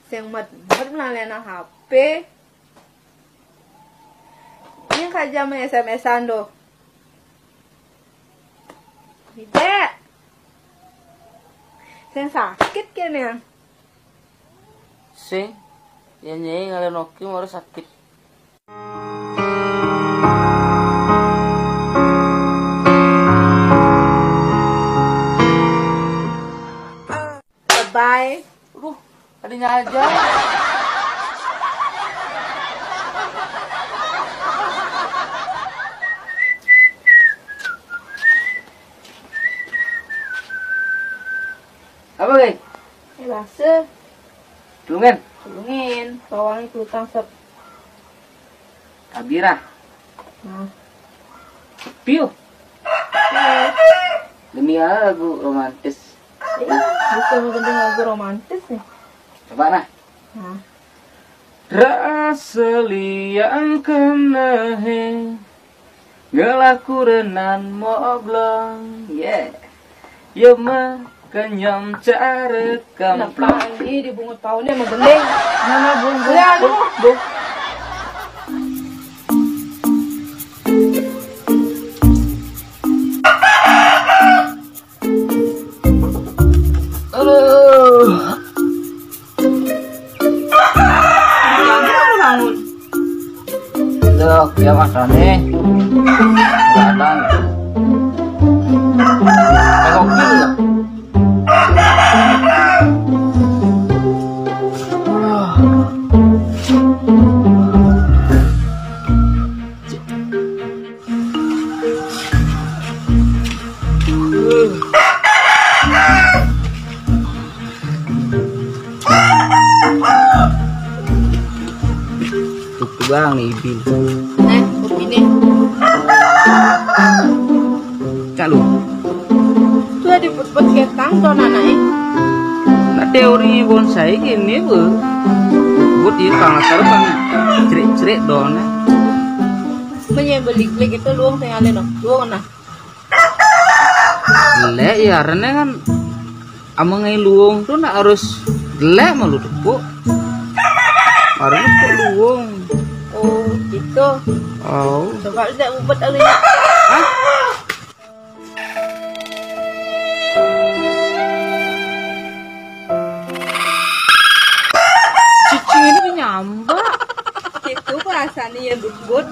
Sing mật melayan HP. Ini kaja me SMS-an do. Tidak. Sing sakit kene. Sing ya nyai ngalen oke mau sakit. Bye. Tadinya aja. Apa guys? Basa. Tulungan. Tulungin. Bawang itu tangsep. Kabira. Nah. Piu. Demi lagu romantis. Bukan mendengar lagu romantis nih. Coba nah. Nah. Rasa liang kenahe ngelaku renan moblong. Yeah. Yo mah kenyam cara Kenapa kamplong. ini dibungut tahunnya emang gendeng? Mana bung Ya, aduh. bung. Aduh. Bangun. Tuh, dia makan nih. Kadang. Tengok dulu. Bang nih bil. Begini. Calu. Sudah diput-put ketang tuh nanai. Nah teori bonsai gini bu. Buat dia kalau terbang cerik-cerik dong. Menyebelik-belik itu luang tinggal dong. Luang nah. Lek ya karena kan amang luung tuh nak harus lek malu tuh bu. Harus kok luung. Oh gitu. Oh. Coba lihat ubat kali. Hah? Cicing ini nyambak. Itu perasaannya yang but-but.